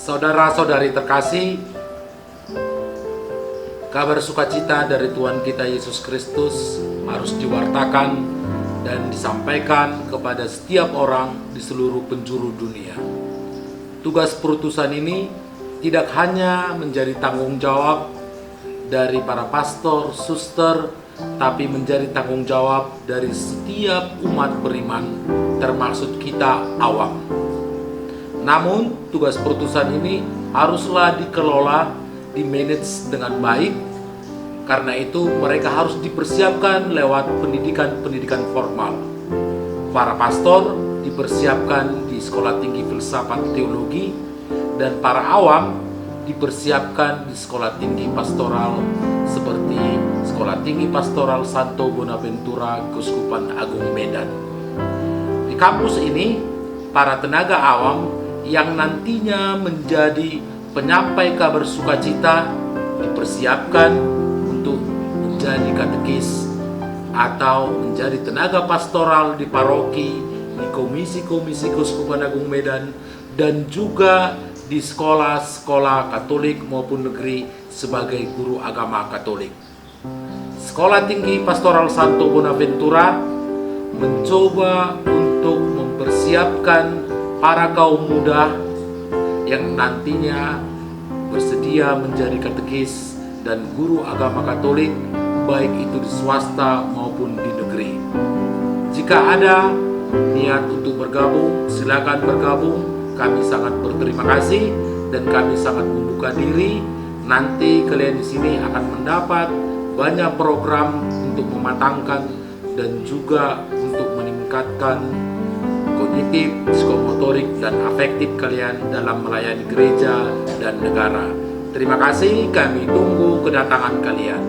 Saudara-saudari terkasih, kabar sukacita dari Tuhan kita Yesus Kristus harus diwartakan dan disampaikan kepada setiap orang di seluruh penjuru dunia. Tugas perutusan ini tidak hanya menjadi tanggung jawab dari para pastor, suster, tapi menjadi tanggung jawab dari setiap umat beriman, termasuk kita awam. Namun, tugas perutusan ini haruslah dikelola, dimanage dengan baik. Karena itu, mereka harus dipersiapkan lewat pendidikan formal. Para pastor dipersiapkan di Sekolah Tinggi Filsafat Teologi, dan para awam dipersiapkan di Sekolah Tinggi Pastoral seperti Sekolah Tinggi Pastoral Santo Bonaventura, Keuskupan Agung Medan. Di kampus ini, para tenaga awam yang nantinya menjadi penyampai kabar sukacita dipersiapkan untuk menjadi katekis atau menjadi tenaga pastoral di paroki, di komisi-komisi Keuskupan Agung Medan, dan juga di sekolah-sekolah Katolik maupun negeri sebagai guru agama Katolik. Sekolah Tinggi Pastoral Santo Bonaventura mencoba untuk mempersiapkan para kaum muda yang nantinya bersedia menjadi katekis dan guru agama Katolik, baik itu di swasta maupun di negeri. Jika ada niat untuk bergabung, silakan bergabung. Kami sangat berterima kasih dan kami sangat membuka diri. Nanti kalian di sini akan mendapat banyak program untuk mematangkan dan juga untuk meningkatkan kognitif, psikomotorik, dan afektif kalian dalam melayani gereja dan negara. Terima kasih, kami tunggu kedatangan kalian.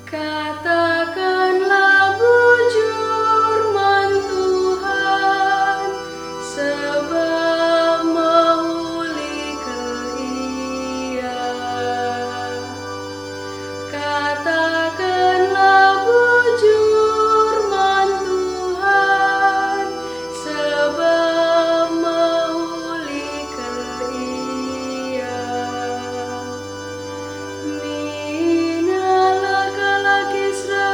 Katakanlah bujur man Tuhan, sebab memulihkan Ia. Katakanlah bujur man Tuhan, sebab memulihkan Ia. Minal laki-laki Israel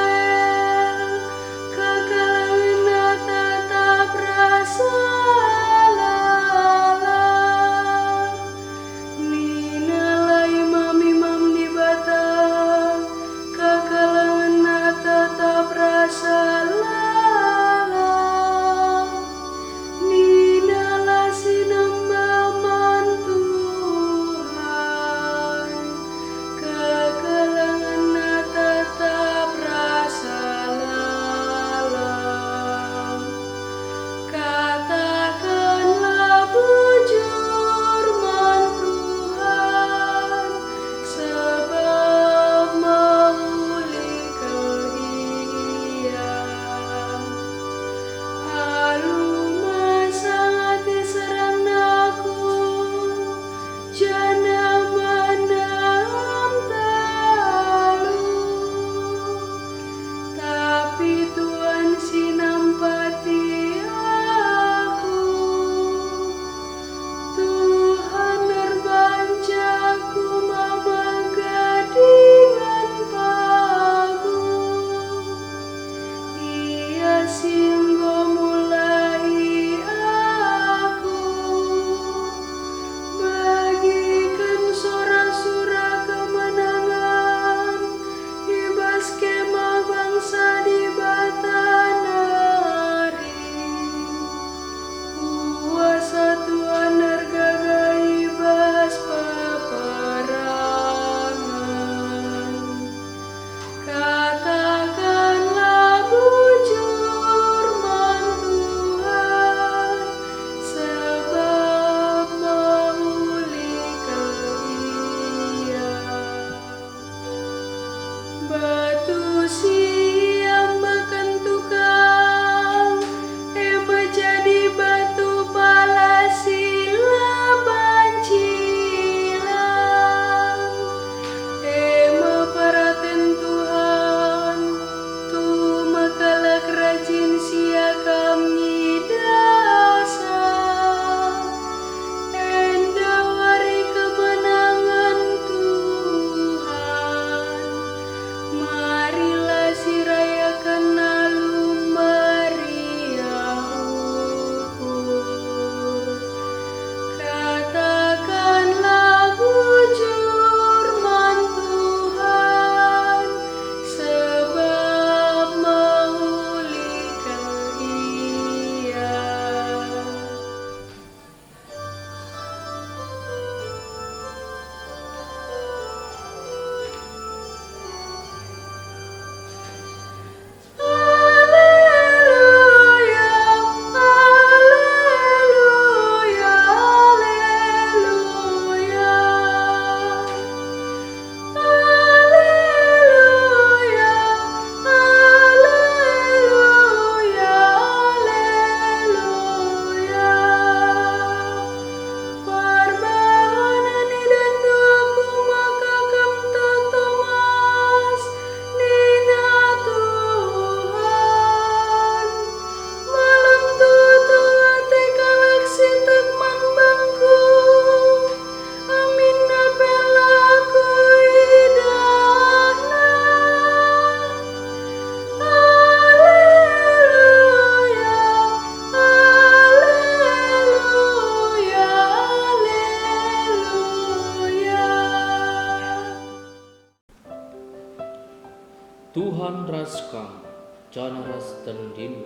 Tuhan ras kam, jana ras tandin.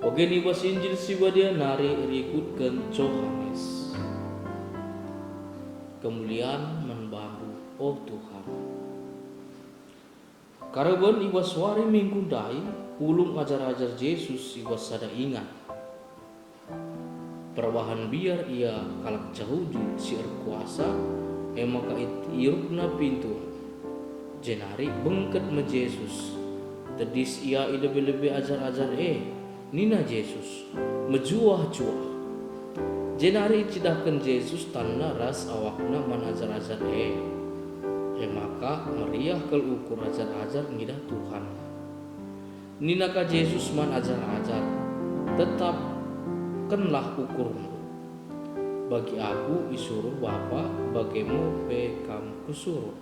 Ogeni was Injil sibadia nari rikutkan Johannes. Kemuliaan menbantu, oh Tuhan. Karaban iwas wari minggu dai, ulung ajar-ajar Yesus iwas sada ingat. Perbahan biar ia kalak jauh si kuasa, emaka irukna pintu. Jenari bengket me Yesus. Tedis ia lebih-lebih ajar-ajar nina Yesus mejuah-juah. Jenari cidahkan Yesus tanna ras awakna man ajar-ajar maka meriah kel ukur ajar-ajar ngidah Tuhan. Nina ka Yesus man ajar-ajar tetap kenlah ukurmu. Bagi aku isuruh Bapa, bagimu pe kamu kusuruh.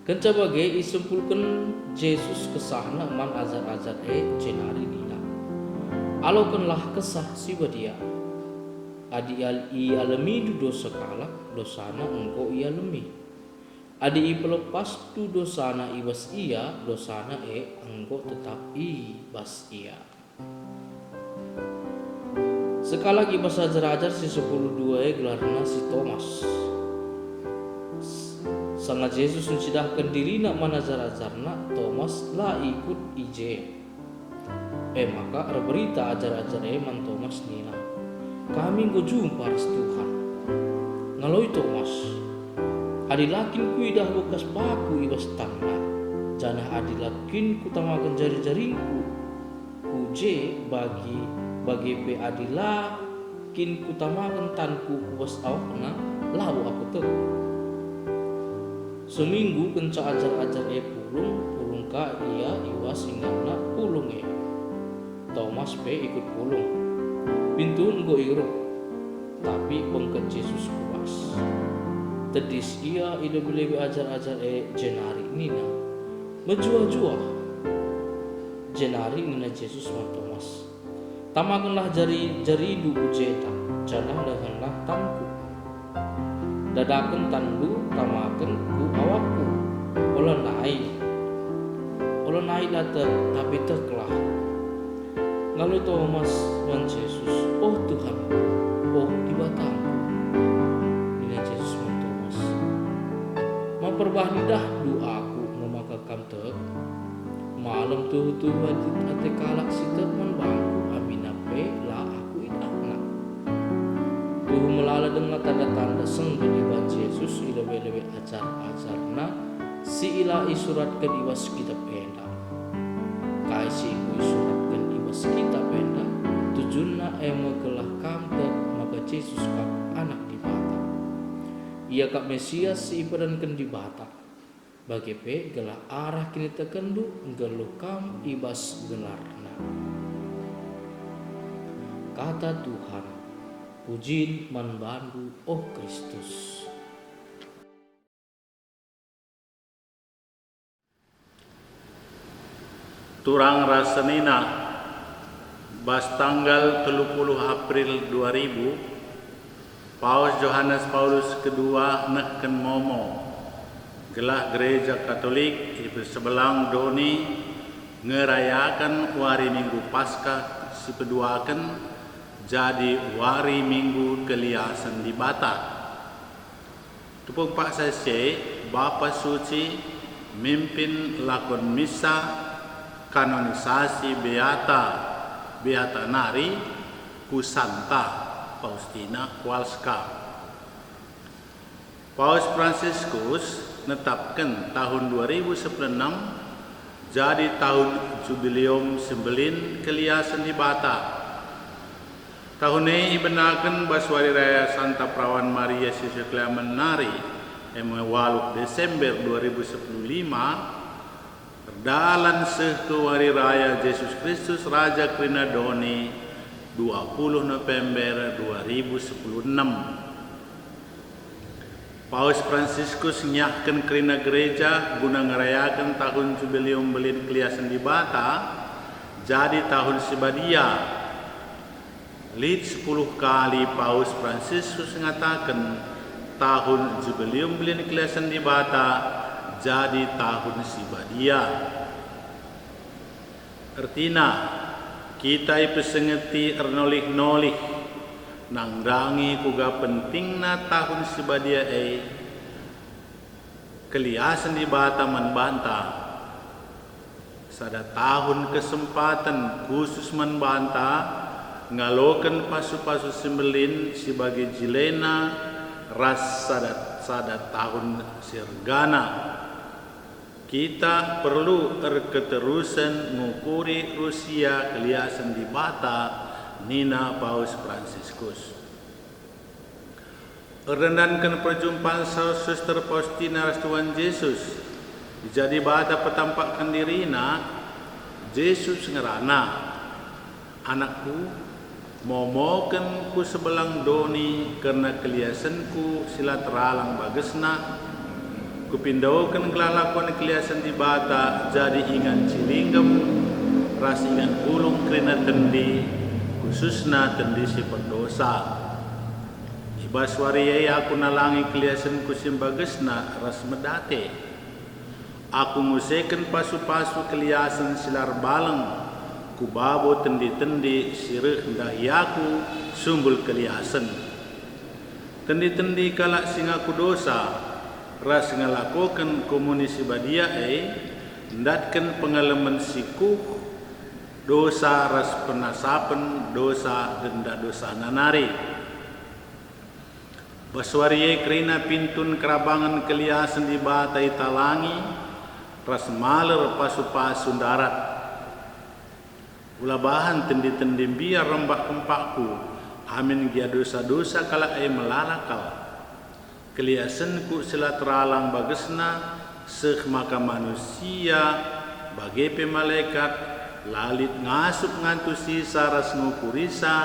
Kenca bagai isempulkan Yesus kesahna man ajar-ajar jenari nina. Alokanlah kesah si badia. Adi ialemi du dosa kalak, dosana engkau ialemi. Adi ipelepas du dosana ibas ia, dosana engkau tetap ibas ia. Sekala ibas ajar-ajar si 12 gelarna si Thomas. Sangat Yesus mencidahkan diri nak manajar-ajarna, Thomas lah ikut ije. Maka berita ajar-ajar man Thomas nina. Kami go jumpa ras Tuhan. Ngaloi Thomas. Adi lakin ku idah bekas paku ibas tanna. Janah adi lakin ku tamakan jari-jaringku. Kuje bagi pe adi lakin ku tamakan tanku ibas awakna, lawu aku teu. Seminggu kenca ajar-ajar pulung ka ia iwas ingana pulung Thomas ikut pulung. Pintu enggo iruk, tapi bengket Yesus kuas. Tedis ia lebih ajar-ajar jenari nina menjuah-juah. Jenari nina Yesus man Thomas. Tamakanlah jari du ujeta, janah lehenlah tanku. Dadakan tandu tamakan ku awakku. Olah naik datang tapi terkelah. Lalu Thomas man Yesus, oh Tuhan, oh di batangku. Nina Yesus man Thomas. Memperbahni dah doaku memakakam te. Malam tuh ate kalak si teman bangku aminape lah aku idahna. Tuh melala dengan tanda-tanda seng beriban Yesus lebih-lebih ajar-ajarna si ilahi surat ke iwas kitab enda. Kaisi ku surat ibas kita penda tujuanna gelah kamte maka Yesus kap anak di bata. Ia kap Mesias si ibadankan di bata. Bagi pe gelah arah kini tekendu geluh kam ibas gelarna. Kata Tuhan, pujiin manbandu oh Kristus. Turang rasenina bas tanggal 30 April 2000 Paus Johannes Paulus kedua neken momo gelah gereja Katolik ibu sebelang doni ngerayakan wari minggu Paskah si peduakan jadi wari minggu keliasan di Bata. Tupuk Pak Sese Bapa Suci mimpin lakon misa kanonisasi Beata Nari ku Santa Faustina Kowalska. Paus Fransiskus netapkan tahun 2016 jadi tahun jubileum sembilin keliasan di Bata. Tahun ini ibenakan baswari raya Santa Perawan Maria Sisi Klemen Nari 8 Desember 2015 dalan sehtu hari raya Yesus Kristus Raja Krina Doni 20 November 2016. Paus Fransiskus nyahkan krina gereja guna ngerayakan tahun jubileum belin keliasan di Bata jadi tahun sibadia. Lid 10 kali Paus Fransiskus mengatakan tahun jubileum belin keliasan di Bata jadi tahun sibadia. Artina kita pesengeti ernolih-nolih nangdangi kuga pentingna tahun sibadia keliasan di bata membanta. Sada tahun kesempatan khusus membanta ngaloken pasu-pasu sembelin sebagai jilena ras sada tahun sirgana. Kita perlu keterusan ngukuri Rusia keliasan di bata Nina Paus Fransiskus. Rendankan perjumpaan Suster Faustina ras Tuhan Yesus jadi bata petampakan dirina. Yesus ngerana, anakku momoken ku sebelang doni karena keliasanku silat ralang bagesna. Kupindaukan kelalakuan keliasan di bata jadi ingan cilinggem ras ingan ulung krina tendi khususna tendi si perdosa. Ibas wariyai aku nalangi keliasanku simbagesna ras medate. Aku nguseken pasu-pasu keliasan silar baleng ku babo tendi-tendi sireh dahiaku sumbul keliasan. Tendi-tendi kalak singaku dosa ras ngalakokan komunisi badia ndatkan pengalaman sikuh dosa ras penasapen dosa denda dosa nanari. Baswariye krina pintun kerabangan keliasan di bata italangi ras maler pasu-pasu darat. Ulabahan tendi-tendi biar rembak kempakku amin gia dosa-dosa kala melalakal. Keliasanku silat ralang bagesna seh maka manusia bagai pemalaikat lalit ngasup ngantu sisa ras ngukurisa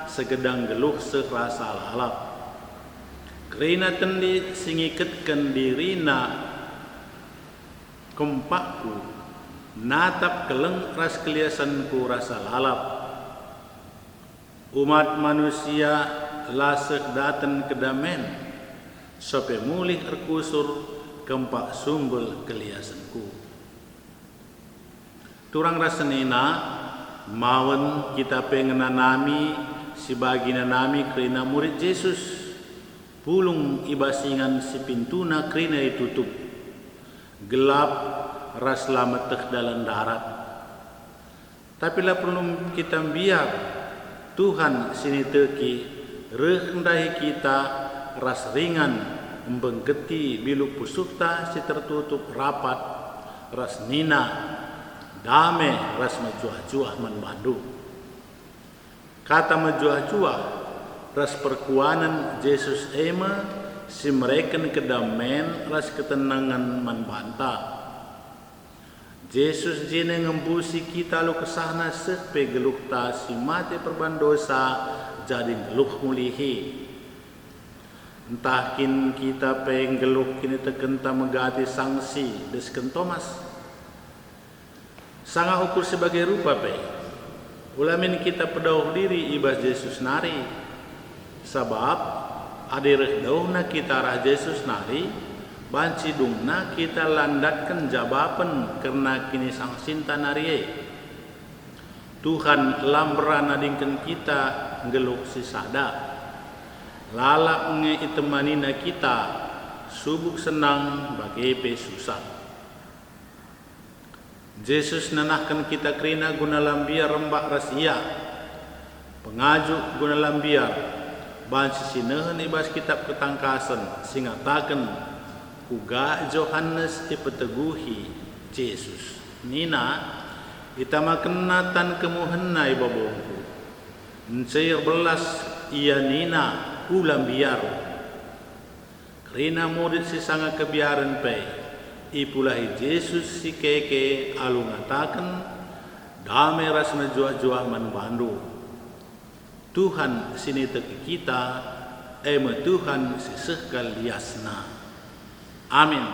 segedang geluh seh rasa lalap. Kerina tendi singiketkan dirina kempakku natap keleng ras keliasanku rasa lalap. Umat manusia laseh daten kedamen sope mulih terkusur kempak sumbul keliasanku. Turang rasenina mawen kita pengen nanami sibagi nanami kerina murid Yesus. Pulung ibasingan si pintuna kerina ditutup. Gelap ras lameteh dalam darat. Tapi lah perlu kita biar Tuhan sini teki rendahi kita ras ringan membengketi bilu pusukta si tertutup rapat ras nina dame ras majuah-juah menbandu. Kata majuah-juah ras perkuanan Yesus ema si mereka kedamen ras ketenangan menbanta. Yesus jine ngembusi kita lu kesana sepe geluh ta si mati perbandosa jadi geluh mulihi. Entah kin kita penggeluh kini tekenta megati sanksi desken Thomas. Sangat ukur sebagai rupa pe. Ulamin kita pedauh diri ibas Yesus nari. Sebab adireh dauhna kita rah Yesus nari. Banci dungna kita landatkan jawaban karena kini sang sinta nari. Tuhan lambra nadingkan kita ngeluh si sada. Lalak nge itemanina kita subuk senang bagi pe susah. Yesus nanahkan kita kerina guna lambiar rembak rasia. Pengajuk guna lambiar bansi sinehen ibas kitab ketangkasan singataken kuga Johannes ipeteguhi Yesus. Nina itamakenatan kemuhenna ibabongku. Ncair belas ia nina ulam biar kerina murid si sangat kebiaran pe ipulahi Yesus si keke alu ngatakan damai ras menjuah-juah menbandu. Tuhan sini teki kita ema Tuhan si sekaliasna. Amin.